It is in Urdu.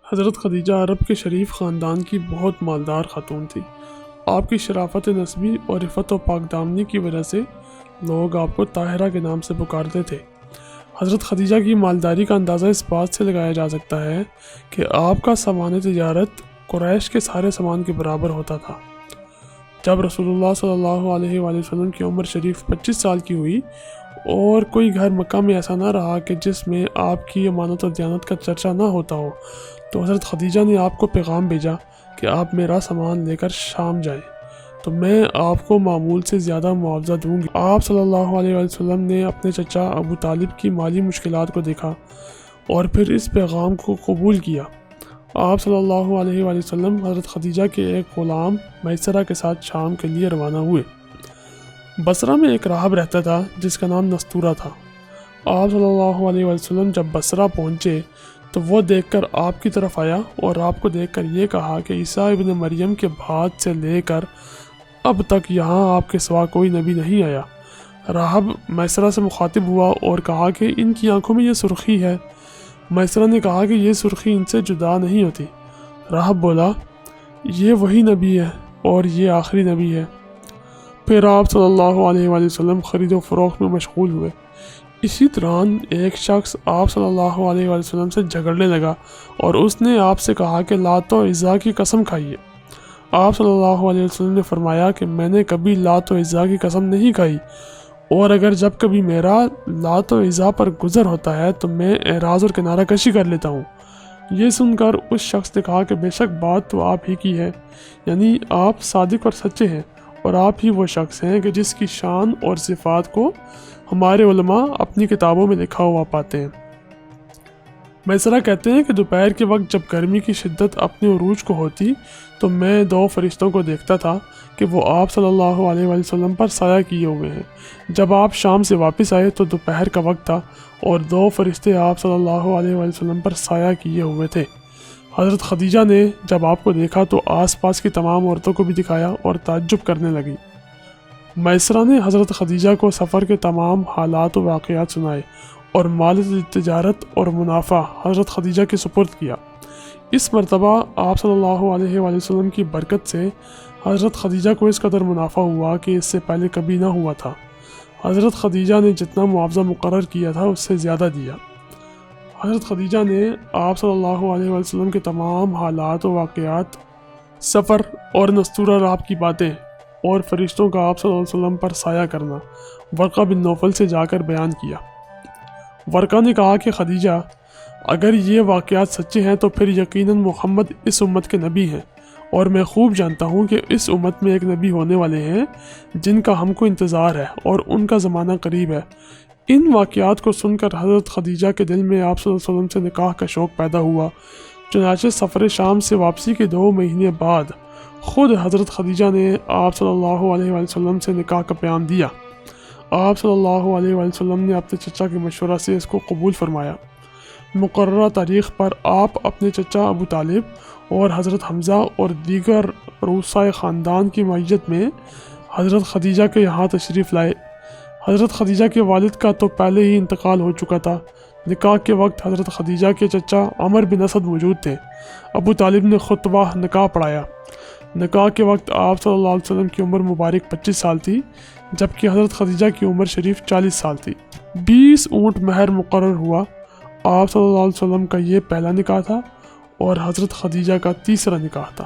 حضرت خدیجہ عرب کے شریف خاندان کی بہت مالدار خاتون تھی۔ آپ کی شرافت نسبی اور عفت و پاک دامنی کی وجہ سے لوگ آپ کو طاہرہ کے نام سے پکارتے تھے۔ حضرت خدیجہ کی مالداری کا اندازہ اس بات سے لگایا جا سکتا ہے کہ آپ کا سامان تجارت قریش کے سارے سامان کے برابر ہوتا تھا۔ جب رسول اللہ صلی اللہ علیہ وآلہ وسلم کی عمر شریف 25 سال کی ہوئی اور کوئی گھر مکہ میں ایسا نہ رہا کہ جس میں آپ کی امانت و دیانت کا چرچا نہ ہوتا ہو، تو حضرت خدیجہ نے آپ کو پیغام بھیجا کہ آپ میرا سامان لے کر شام جائیں تو میں آپ کو معمول سے زیادہ معاوضہ دوں گی۔ آپ صلی اللہ علیہ وآلہ وسلم نے اپنے چچا ابو طالب کی مالی مشکلات کو دیکھا اور پھر اس پیغام کو قبول کیا۔ آپ صلی اللہ علیہ وآلہ وسلم حضرت خدیجہ کے ایک غلام میسرہ کے ساتھ شام کے لیے روانہ ہوئے۔ بصرہ میں ایک راہب رہتا تھا جس کا نام نستورہ تھا۔ آپ صلی اللہ علیہ وآلہ وسلم جب بصرہ پہنچے تو وہ دیکھ کر آپ کی طرف آیا اور آپ کو دیکھ کر یہ کہا کہ عیسیٰ ابن مریم کے بعد سے لے کر اب تک یہاں آپ کے سوا کوئی نبی نہیں آیا۔ راہب میسرہ سے مخاطب ہوا اور کہا کہ ان کی آنکھوں میں یہ سرخی ہے۔ میسرہ نے کہا کہ یہ سرخی ان سے جدا نہیں ہوتی۔ راہب بولا، یہ وہی نبی ہے اور یہ آخری نبی ہے۔ پھر آپ صلی اللہ علیہ وآلہ وسلم خرید و فروخت میں مشغول ہوئے۔ اسی دوران ایک شخص آپ صلی اللہ علیہ وآلہ وسلم سے جھگڑنے لگا اور اس نے آپ سے کہا کہ لات و عزیٰ کی قسم کھائیے۔ آپ صلی اللہ علیہ وسلم نے فرمایا کہ میں نے کبھی لات و عزیٰ کی قسم نہیں کھائی، اور اگر جب کبھی میرا لات و عزیٰ پر گزر ہوتا ہے تو میں اعراض اور کنارہ کشی کر لیتا ہوں۔ یہ سن کر اس شخص نے کہا کہ بے شک بات تو آپ ہی کی ہے، یعنی آپ صادق اور سچے ہیں، اور آپ ہی وہ شخص ہیں کہ جس کی شان اور صفات کو ہمارے علماء اپنی کتابوں میں لکھا ہوا پاتے ہیں۔ میسرہ کہتے ہیں کہ دوپہر کے وقت جب گرمی کی شدت اپنے عروج کو ہوتی تو میں 2 فرشتوں کو دیکھتا تھا کہ وہ آپ صلی اللہ علیہ وآلہ وسلم پر سایہ کیے ہوئے ہیں۔ جب آپ شام سے واپس آئے تو دوپہر کا وقت تھا اور 2 فرشتے آپ صلی اللہ علیہ وآلہ وسلم پر سایہ کیے ہوئے تھے۔ حضرت خدیجہ نے جب آپ کو دیکھا تو آس پاس کی تمام عورتوں کو بھی دکھایا اور تعجب کرنے لگی۔ میسرہ نے حضرت خدیجہ کو سفر کے تمام حالات و واقعات سنائے اور مال تجارت اور منافع حضرت خدیجہ کے سپرد کیا۔ اس مرتبہ آپ صلی اللہ علیہ وآلہ وسلم کی برکت سے حضرت خدیجہ کو اس قدر منافع ہوا کہ اس سے پہلے کبھی نہ ہوا تھا۔ حضرت خدیجہ نے جتنا معاوضہ مقرر کیا تھا اس سے زیادہ دیا۔ حضرت خدیجہ نے آپ صلی اللہ علیہ وآلہ وسلم کے تمام حالات و واقعات، سفر اور نستورہ راہب کی باتیں اور فرشتوں کا آپ صلی اللہ علیہ وسلم پر سایہ کرنا ورقہ بن نوفل سے جا کر بیان کیا۔ ورقہ نے کہا کہ خدیجہ، اگر یہ واقعات سچے ہیں تو پھر یقیناً محمد اس امت کے نبی ہیں، اور میں خوب جانتا ہوں کہ اس امت میں ایک نبی ہونے والے ہیں جن کا ہم کو انتظار ہے اور ان کا زمانہ قریب ہے۔ ان واقعات کو سن کر حضرت خدیجہ کے دل میں آپ صلی اللہ علیہ وسلم سے نکاح کا شوق پیدا ہوا۔ چنانچہ سفر شام سے واپسی کے 2 مہینے بعد خود حضرت خدیجہ نے آپ صلی اللہ علیہ وآلہ وسلم سے نکاح کا پیام دیا۔ آپ صلی اللہ علیہ وآلہ وسلم نے اپنے چچا کے مشورہ سے اس کو قبول فرمایا۔ مقررہ تاریخ پر آپ اپنے چچا ابو طالب اور حضرت حمزہ اور دیگر رؤسائے خاندان کی معیت میں حضرت خدیجہ کے یہاں تشریف لائے۔ حضرت خدیجہ کے والد کا تو پہلے ہی انتقال ہو چکا تھا۔ نکاح کے وقت حضرت خدیجہ کے چچا عمر بن اسد موجود تھے۔ ابو طالب نے خطبہ نکاح پڑھایا۔ نکاح کے وقت آپ صلی اللہ علیہ وسلم کی عمر مبارک 25 سال تھی، جبکہ حضرت خدیجہ کی عمر شریف 40 سال تھی۔ 20 اونٹ مہر مقرر ہوا۔ آپ صلی اللہ علیہ وسلم کا یہ پہلا نکاح تھا اور حضرت خدیجہ کا تیسرا نکاح تھا۔